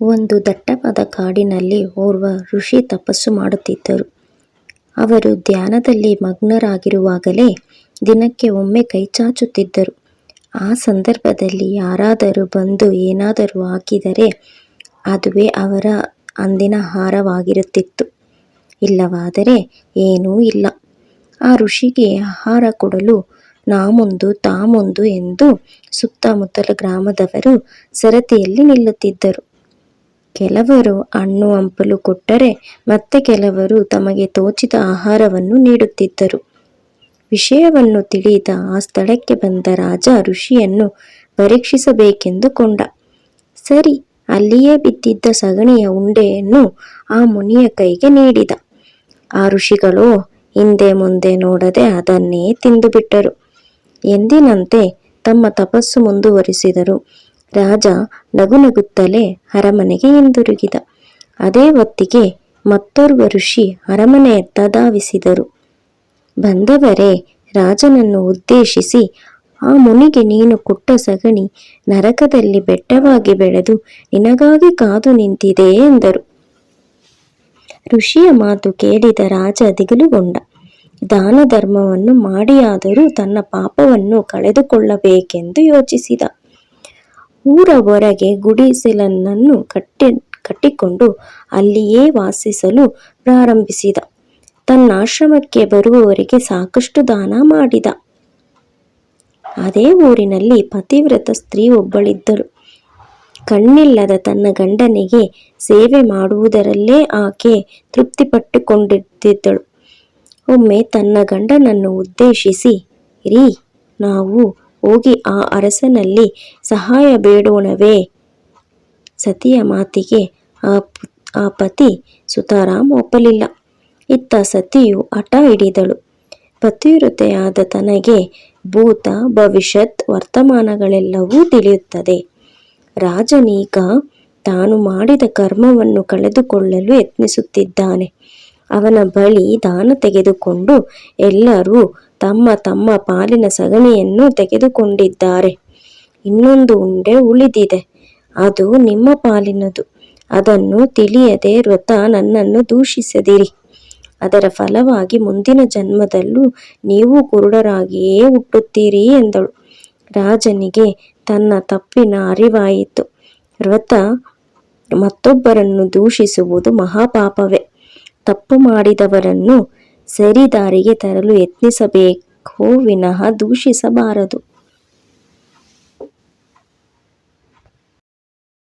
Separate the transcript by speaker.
Speaker 1: ಒಂದು ದಟ್ಟವಾದ ಕಾಡಿನಲ್ಲಿ ಓರ್ವ ಋಷಿ ತಪಸ್ಸು ಮಾಡುತ್ತಿದ್ದರು. ಅವರು ಧ್ಯಾನದಲ್ಲಿ ಮಗ್ನರಾಗಿರುವಾಗಲೇ ದಿನಕ್ಕೆ ಒಮ್ಮೆ ಕೈಚಾಚುತ್ತಿದ್ದರು. ಆ ಸಂದರ್ಭದಲ್ಲಿ ಯಾರಾದರೂ ಬಂದು ಏನಾದರೂ ಹಾಕಿದರೆ ಅದುವೇ ಅವರ ಅಂದಿನ ಆಹಾರವಾಗಿರುತ್ತಿತ್ತು. ಇಲ್ಲವಾದರೆ ಏನೂ ಇಲ್ಲ. ಆ ಋಷಿಗೆ ಆಹಾರ ಕೊಡಲು ನಾ ಮುಂದು ತಾ ಮುಂದು ಎಂದು ಸುತ್ತಮುತ್ತಲ ಗ್ರಾಮದವರು ಸರತಿಯಲ್ಲಿ ನಿಲ್ಲುತ್ತಿದ್ದರು. ಕೆಲವರು ಹಣ್ಣು ಹಂಪಲು ಕೊಟ್ಟರೆ ಮತ್ತೆ ಕೆಲವರು ತಮಗೆ ತೋಚಿದ ಆಹಾರವನ್ನು ನೀಡುತ್ತಿದ್ದರು. ವಿಷಯವನ್ನು ತಿಳಿದ ಆ ಸ್ಥಳಕ್ಕೆ ಬಂದ ರಾಜ ಋಷಿಯನ್ನು ಪರೀಕ್ಷಿಸಬೇಕೆಂದುಕೊಂಡ. ಸರಿ, ಅಲ್ಲಿಯೇ ಬಿದ್ದಿದ್ದ ಸಗಣಿಯ ಉಂಡೆಯನ್ನು ಆ ಮುನಿಯ ಕೈಗೆ ನೀಡಿದ. ಆ ಋಷಿಗಳು ಹಿಂದೆ ಮುಂದೆ ನೋಡದೆ ಅದನ್ನೇ ತಿಂದುಬಿಟ್ಟರು. ಎಂದಿನಂತೆ ತಮ್ಮ ತಪಸ್ಸು ಮುಂದುವರಿಸಿದರು. ರಾಜ ನಗುನಗುತ್ತಲೇ ಅರಮನೆಗೆ ಹಿಂದಿರುಗಿದ. ಅದೇ ಹೊತ್ತಿಗೆ ಮತ್ತೋರ್ವ ಋಷಿ ಅರಮನೆಯತ್ತ ಧಾವಿಸಿದರು. ಬಂದವರೇ ರಾಜನನ್ನು ಉದ್ದೇಶಿಸಿ, ಆ ಮುನಿಗೆ ನೀನು ಕೊಟ್ಟ ಸಗಣಿ ನರಕದಲ್ಲಿ ಬೆಟ್ಟವಾಗಿ ಬೆಳೆದು ನಿನಗಾಗಿ ಕಾದು ನಿಂತಿದೆ ಎಂದರು. ಋಷಿಯ ಮಾತು ಕೇಳಿದ ರಾಜ ದಿಗಿಲುಗೊಂಡ. ದಾನ ಧರ್ಮವನ್ನು ಮಾಡಿಯಾದರೂ ತನ್ನ ಪಾಪವನ್ನು ಕಳೆದುಕೊಳ್ಳಬೇಕೆಂದು ಯೋಚಿಸಿದ. ಊರ ಹೊರಗೆ ಗುಡಿಸಲನ್ನು ಕಟ್ಟಿಕೊಂಡು ಅಲ್ಲಿಯೇ ವಾಸಿಸಲು ಪ್ರಾರಂಭಿಸಿದ. ತನ್ನ ಆಶ್ರಮಕ್ಕೆ ಬರುವವರಿಗೆ ಸಾಕಷ್ಟು ದಾನ ಮಾಡಿದ. ಅದೇ ಊರಿನಲ್ಲಿ ಪತಿವ್ರತ ಸ್ತ್ರೀ ಒಬ್ಬಳಿದ್ದಳು. ಕಣ್ಣಿಲ್ಲದ ತನ್ನ ಗಂಡನಿಗೆ ಸೇವೆ ಮಾಡುವುದರಲ್ಲೇ ಆಕೆ ತೃಪ್ತಿಪಟ್ಟುಕೊಂಡಿದ್ದಳು. ಒಮ್ಮೆ ತನ್ನ ಗಂಡನನ್ನು ಉದ್ದೇಶಿಸಿ, ರೀ, ನಾವು ಹೋಗಿ ಆ ಅರಸನಲ್ಲಿ ಸಹಾಯ ಬೇಡೋಣವೇ? ಸತಿಯ ಮಾತಿಗೆ ಆ ಪತಿ ಸುತಾರಾಮ್ ಒಪ್ಪಲಿಲ್ಲ. ಇತ್ತ ಸತಿಯು ಹಠ ಹಿಡಿದಳು. ಪತಿವ್ರತೆಯಾದ ತನಗೆ ಭೂತ ಭವಿಷ್ಯತ್ ವರ್ತಮಾನಗಳೆಲ್ಲವೂ ತಿಳಿಯುತ್ತದೆ. ರಾಜನೀಗ ತಾನು ಮಾಡಿದ ಕರ್ಮವನ್ನು ಕಳೆದುಕೊಳ್ಳಲು ಯತ್ನಿಸುತ್ತಿದ್ದಾನೆ. ಅವನ ಬಳಿ ದಾನ ತೆಗೆದುಕೊಂಡು ಎಲ್ಲರೂ ತಮ್ಮ ತಮ್ಮ ಪಾಲಿನ ಸಗಣಿಯನ್ನು ತೆಗೆದುಕೊಂಡಿದ್ದಾರೆ. ಇನ್ನೊಂದು ಉಂಡೆ ಉಳಿದಿದೆ, ಅದು ನಿಮ್ಮ ಪಾಲಿನದು. ಅದನ್ನು ತಿಳಿಯದೆ ವ್ರತ ನನ್ನನ್ನು ದೂಷಿಸದಿರಿ. ಅದರ ಫಲವಾಗಿ ಮುಂದಿನ ಜನ್ಮದಲ್ಲೂ ನೀವು ಕುರುಡರಾಗಿಯೇ ಹುಟ್ಟುತ್ತೀರಿ ಎಂದಳು. ರಾಜನಿಗೆ ತನ್ನ ತಪ್ಪಿನ ಅರಿವಾಯಿತು. ವ್ರತ ಮತ್ತೊಬ್ಬರನ್ನು ದೂಷಿಸುವುದು ಮಹಾಪಾಪವೇ. ತಪ್ಪು ಮಾಡಿದವರನ್ನು ಸರಿದಾರಿಗೆ ತರಲು ಯತ್ನಿಸಬೇಕೋ ವಿನಃ ದೂಷಿಸಬಾರದು.